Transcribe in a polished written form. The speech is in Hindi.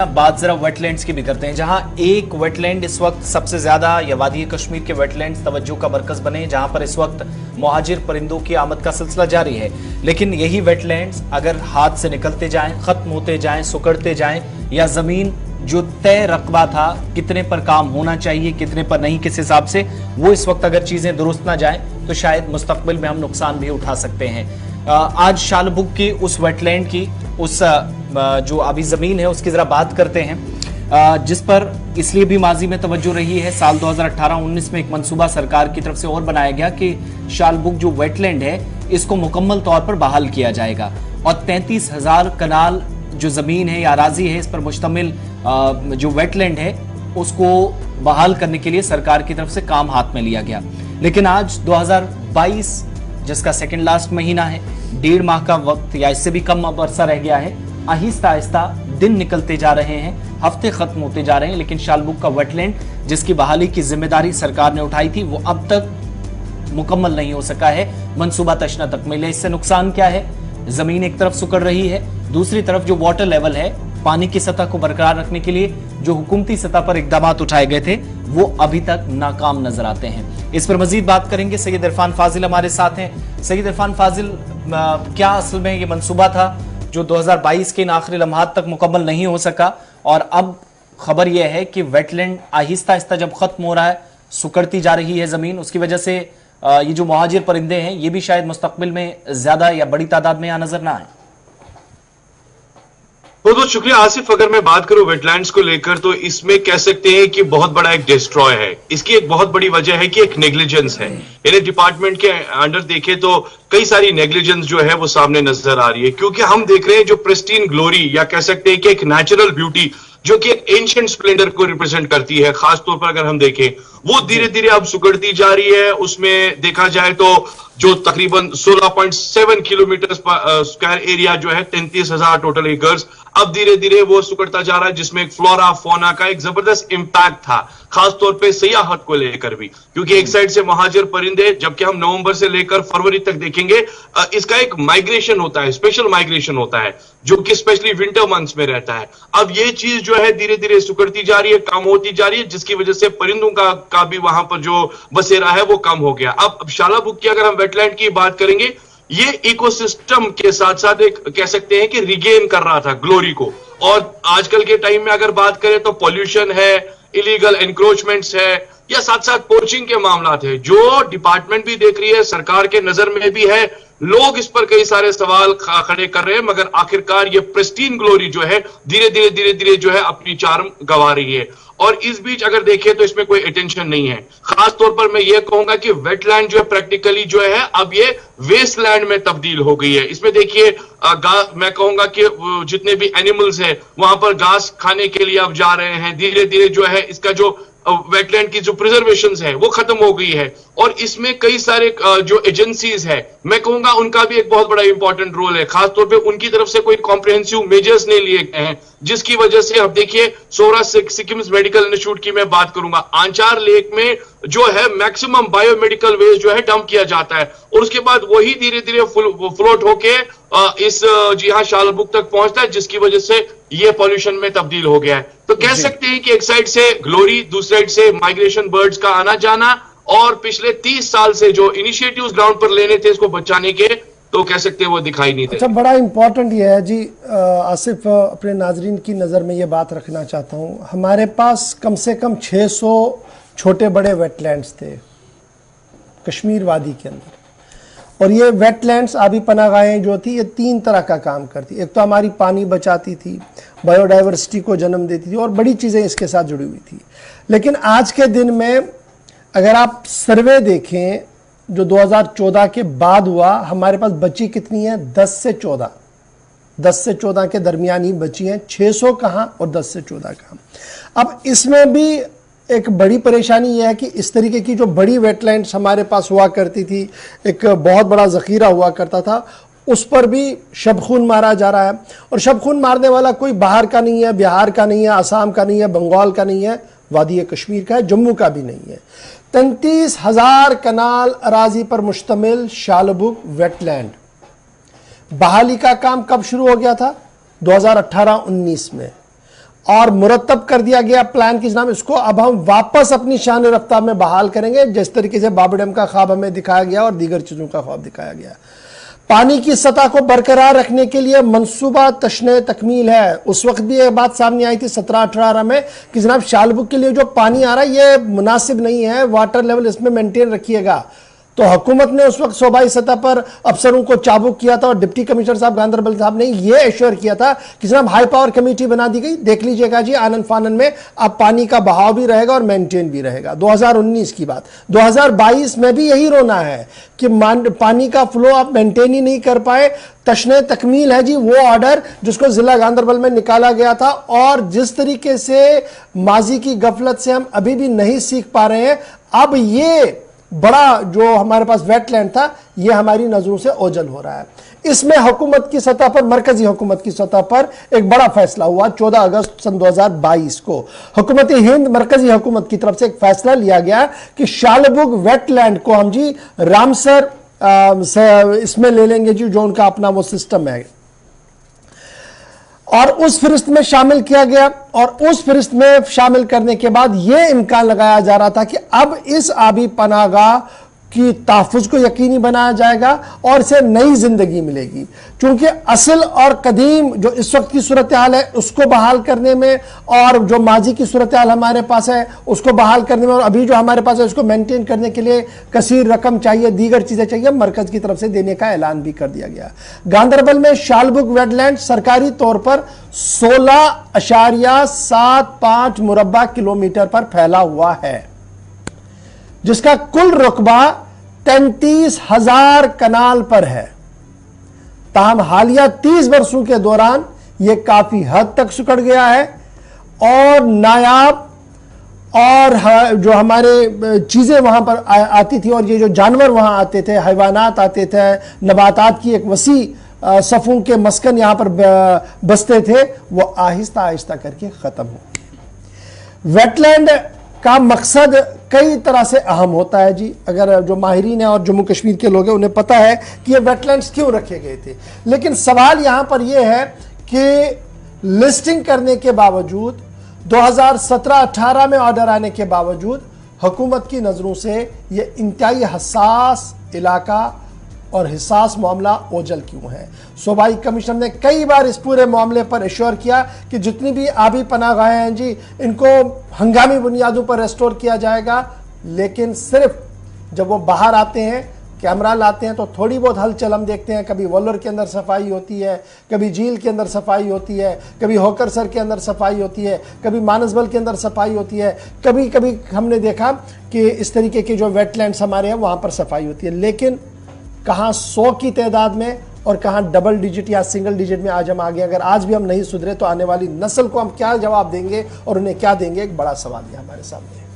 बात जरा वेटलैंड्स की भी करते हैं, जहां एक वेटलैंड इस वक्त सबसे ज्यादा या वादी कश्मीर के वेटलैंड्स तवज्जो का मरकज बने, जहां पर इस वक्त मुहाजिर परिंदों की आमद का सिलसिला जारी है। लेकिन यही वेटलैंड्स अगर हाथ से निकलते जाएं, खत्म होते जाएं, सुकड़ते जाएं, या जमीन जो तय रकबा था कितने पर काम होना चाहिए कितने पर नहीं, किस हिसाब से वो इस वक्त अगर चीजें दुरुस्त ना जाएं तो शायद मुस्तकबिल में हम नुकसान भी उठा सकते हैं। आज शालबुग की उस वेटलैंड की उस जो अभी जमीन है उसकी जरा बात करते हैं, जिस पर इसलिए भी माजी में तवज्जो रही है। साल 2018-19 में एक मंसूबा सरकार की तरफ से और बनाया गया कि शालबुग जो वेटलैंड है इसको मुकम्मल तौर पर बहाल किया जाएगा और 33,000 कनाल जो जमीन है या अराजी है इस पर मुश्तमिल जो वेटलैंड है उसको बहाल करने के लिए सरकार की तरफ से काम हाथ में लिया गया। लेकिन आज 2022 जिसका सेकंड लास्ट महीना है, 1.5 माह का वक्त या इससे भी कम अब अरसा रह गया है, आहिस्ता आहिस्ता दिन निकलते जा रहे हैं, हफ्ते खत्म होते जा रहे हैं, लेकिन शालबुग का वेटलैंड जिसकी बहाली की जिम्मेदारी सरकार ने उठाई थी वो अब तक मुकम्मल नहीं हो सका है, मंसूबा तशना तक मिले। इससे नुकसान क्या है? जमीन एक तरफ सुकड़ रही है, दूसरी तरफ जो वाटर लेवल है, पानी की सतह को बरकरार रखने के लिए जो हुकूमती सतह पर इकदाम उठाए गए थे वो अभी तक नाकाम नजर आते हैं। इस पर मजीद बात करेंगे, सैयद इरफान फाजिल हमारे साथ हैं। सैयद इरफान फाजिल, क्या असल में ये मंसूबा था जो 2022 के इन आखिरी लम्हात तक मुकम्मल नहीं हो सका और अब खबर यह है कि वेटलैंड आहिस्ता आहिस्ता जब खत्म हो रहा है, सुकड़ती जा रही है जमीन, उसकी वजह से ये जो मुहाजिर परिंदे हैं ये भी शायद मुस्तकबिल में ज्यादा या बड़ी तादाद में यहाँ नजर ना आए। बहुत शुक्रिया आसिफ। अगर मैं बात करूं वेटलैंड्स को लेकर तो इसमें कह सकते हैं कि बहुत बड़ा एक डिस्ट्रॉय है। इसकी एक बहुत बड़ी वजह है कि एक नेग्लिजेंस है। यानी डिपार्टमेंट के अंडर देखें तो कई सारी नेग्लिजेंस जो है वो सामने नजर आ रही है, क्योंकि हम देख रहे हैं जो प्रिस्टीन ग्लोरी या कह सकते हैं कि एक नेचुरल ब्यूटी जो कि एक एंशिएंट स्प्लेंडर को रिप्रेजेंट करती है, खासतौर पर अगर हम देखें वो धीरे धीरे अब सुकड़ती जा रही है। उसमें देखा जाए तो जो तकरीबन 16.7 किलोमीटर स्क्वायर एरिया जो है 33,000 टोटल एकर्स, अब धीरे धीरे वो सुकड़ता जा रहा है, जिसमें एक फ्लोरा फौना का एक जबरदस्त इंपैक्ट था, खासतौर पे सयाहत को लेकर भी, क्योंकि एक साइड से मुहाजिर परिंदे, जबकि हम नवंबर से लेकर फरवरी तक देखेंगे इसका एक माइग्रेशन होता है, स्पेशल माइग्रेशन होता है जो कि स्पेशली विंटर मंथ्स में रहता है। अब ये चीज जो है धीरे धीरे सुकड़ती जा रही है, कम होती जा रही है, जिसकी वजह से परिंदों का भी वहां पर जो बसेरा है वो कम हो गया। अब शालबुग की अगर हम वेटलैंड की बात करेंगे, ये इकोसिस्टम के साथ साथ एक कह सकते हैं कि रिगेन कर रहा था ग्लोरी को। और आजकल के टाइम में अगर बात करें तो पॉल्यूशन है, इलीगल एनक्रोचमेंट्स है, या साथ साथ पोचिंग के मामला थे जो डिपार्टमेंट भी देख रही है, सरकार के नजर में भी है, लोग इस पर कई सारे सवाल खड़े कर रहे हैं, मगर आखिरकार ये प्रिस्टीन ग्लोरी जो है धीरे धीरे जो है अपनी चार्म गंवा रही है। और इस बीच अगर देखें तो इसमें कोई अटेंशन नहीं है। खास तौर पर मैं ये कहूंगा कि वेटलैंड जो है प्रैक्टिकली जो है अब ये वेस्टलैंड में तब्दील हो गई है। इसमें देखिए मैं कहूंगा कि जितने भी एनिमल्स है वहां पर घास खाने के लिए अब जा रहे हैं, धीरे धीरे जो है इसका जो वेटलैंड की जो प्रिजर्वेशन है वो खत्म हो गई है। और इसमें कई सारे जो एजेंसीज है मैं कहूंगा उनका भी एक बहुत बड़ा इंपॉर्टेंट रोल है, खासतौर पे उनकी तरफ से कोई कॉम्प्रिहेंसिव मेजर्स नहीं लिए गए हैं, जिसकी वजह से अब देखिए सोरा सिक्किम मेडिकल इंस्टीट्यूट की मैं बात करूंगा, आंचार लेक में जो है मैक्सिमम बायोमेडिकल वेस्ट जो है डंप किया जाता है और उसके बाद वही धीरे धीरे फ्लोट होके इस जी हाँ शालबुग तक पहुंचता है, जिसकी वजह से ये पॉल्यूशन में तब्दील हो गया है। तो कह सकते हैं कि एक साइड से ग्लोरी, दूसरी साइड से माइग्रेशन बर्ड्स का आना जाना, और पिछले 30 साल से जो इनिशिएटिव्स ग्राउंड पर लेने थे इसको बचाने के, तो कह सकते हैं वो दिखाई नहीं थे। अच्छा, बड़ा इंपॉर्टेंट ये है जी आसिफ, अपने नाजरीन की नज़र में ये बात रखना चाहता हूँ, हमारे पास कम से कम 600 छोटे बड़े वेटलैंड्स थे कश्मीर वादी के अंदर, और ये वेटलैंड्स आबी पनाहगाहें जो थी ये 3 तरह का काम करती। एक तो हमारी पानी बचाती थी, बायोडाइवर्सिटी को जन्म देती थी और बड़ी चीज़ें इसके साथ जुड़ी हुई थी। लेकिन आज के दिन में अगर आप सर्वे देखें जो 2014 के बाद हुआ, हमारे पास बची कितनी है? 10 से 14 के दरमियान ही बची हैं, 600 कहाँ और 10 से 14 कहाँ। अब इसमें भी एक बड़ी परेशानी यह है कि इस तरीके की जो बड़ी वेटलैंड्स हमारे पास हुआ करती थी, एक बहुत बड़ा ज़ख़ीरा हुआ करता था, उस पर भी शबखून मारा जा रहा है। और शबखून मारने वाला कोई बाहर का नहीं है, बिहार का नहीं है, आसाम का नहीं है, बंगाल का नहीं है, वादी कश्मीर का है, जम्मू का भी नहीं है। 33,000 कनाल अराजी पर मुश्तमिल शालबुग वेटलैंड, बहाली का काम कब शुरू हो गया था? 2018-19 में। और मुरतब कर दिया गया प्लान की जनाब, इसको अब हम वापस अपनी शान रफ्तार में बहाल करेंगे, जिस तरीके से बाबू डैम का ख्वाब हमें दिखाया गया और दीगर चीजों का ख्वाब दिखाया गया। पानी की सतह को बरकरार रखने के लिए मंसूबा तशने तकमील है। उस वक्त भी ये बात सामने आई थी 17-18 में कि जनाब शालबुग के लिए जो पानी आ रहा है ये मुनासिब नहीं है, वाटर लेवल इसमें मेंटेन रखिएगा। तो हुकूमत ने उस वक्त सूबाई सतह पर अफसरों को चाबुक किया था और डिप्टी कमिश्नर साहब गांधरबल साहब ने यह एश्योर किया था कि जनाब हाई पावर कमेटी बना दी गई, देख लीजिएगा जी आनन फानन में अब पानी का बहाव भी रहेगा और मेंटेन भी रहेगा। 2019 की बात, 2022 में भी यही रोना है कि पानी का फ्लो आप मेंटेन ही नहीं कर पाए। तशने तकमील है जी वो ऑर्डर जिसको जिला गांधरबल में निकाला गया था, और जिस तरीके से माजी की गफलत से हम अभी भी नहीं सीख पा रहे हैं, अब ये बड़ा जो हमारे पास वेटलैंड था ये हमारी नजरों से ओझल हो रहा है। इसमें हुकूमत की सतह पर, मरकजी हुकूमत की सतह पर एक बड़ा फैसला हुआ 14 अगस्त सन 2022 को। हुकूमत हिंद मरकजी हुकूमत की तरफ से एक फैसला लिया गया कि शालबुग वेटलैंड को हम जी रामसर इसमें ले लेंगे जी, जो उनका अपना वो सिस्टम है, और उस फहरिस्त में शामिल किया गया। और उस फहरिस्त में शामिल करने के बाद यह इम्कान लगाया जा रहा था कि अब इस आबी पनाहगाह की तहफ़्फ़ुज़ को यकीनी बनाया जाएगा और इसे नई जिंदगी मिलेगी। क्योंकि असल और कदीम जो इस वक्त की सूरत हाल है उसको बहाल करने में, और जो माजी की सूरत हाल हमारे पास है उसको बहाल करने में, और अभी जो हमारे पास है उसको मेंटेन करने के लिए कसीर रकम चाहिए, दीगर चीज़ें चाहिए, मरकज़ की तरफ से देने का ऐलान भी कर दिया गया। गांधरबल में शालबुग वेटलैंड सरकारी तौर पर 16.75 मुरब्बा किलोमीटर पर फैला हुआ है, जिसका कुल रुकबा 33,000 कनाल पर है। ताहम हालिया 30 वर्षों के दौरान यह काफी हद तक सिकुड़ गया है, और नायाब और जो हमारे चीजें वहां पर आती थी और ये जो जानवर वहां आते थे, हैवानात आते थे, नबातात की एक वसी सफ़ों के मस्कन यहां पर बसते थे, वो आहिस्ता आहिस्ता करके खत्म हो गए। वेटलैंड का मकसद कई तरह से अहम होता है जी। अगर जो माहिरीन है और जम्मू कश्मीर के लोग हैं उन्हें पता है कि ये वेटलैंड्स क्यों रखे गए थे, लेकिन सवाल यहां पर यह है कि लिस्टिंग करने के बावजूद, 2017-18 में ऑर्डर आने के बावजूद हुकूमत की नजरों से यह इंतहाई हसास इलाका और हिसास मामला ओझल क्यों है। सूबाई कमिश्नर ने कई बार इस पूरे मामले पर एश्योर किया कि जितनी भी आबी पनाहगाहें हैं जी इनको हंगामी बुनियादों पर रेस्टोर किया जाएगा, लेकिन सिर्फ जब वो बाहर आते हैं, कैमरा लाते हैं, तो थोड़ी बहुत हलचल हम देखते हैं। कभी वॉलर के अंदर सफाई होती है, कभी झील के अंदर सफाई होती है, कभी होकरसर के अंदर सफाई होती है, कभी मानसबल के अंदर सफाई होती है, कभी कभी हमने देखा कि इस तरीके के जो वेटलैंड्स हमारे हैं वहाँ पर सफाई होती है। लेकिन कहाँ 100 की तादाद में और कहाँ डबल डिजिट या सिंगल डिजिट में आज हम आ गए। अगर आज भी हम नहीं सुधरे तो आने वाली नस्ल को हम क्या जवाब देंगे और उन्हें क्या देंगे, एक बड़ा सवाल है हमारे सामने।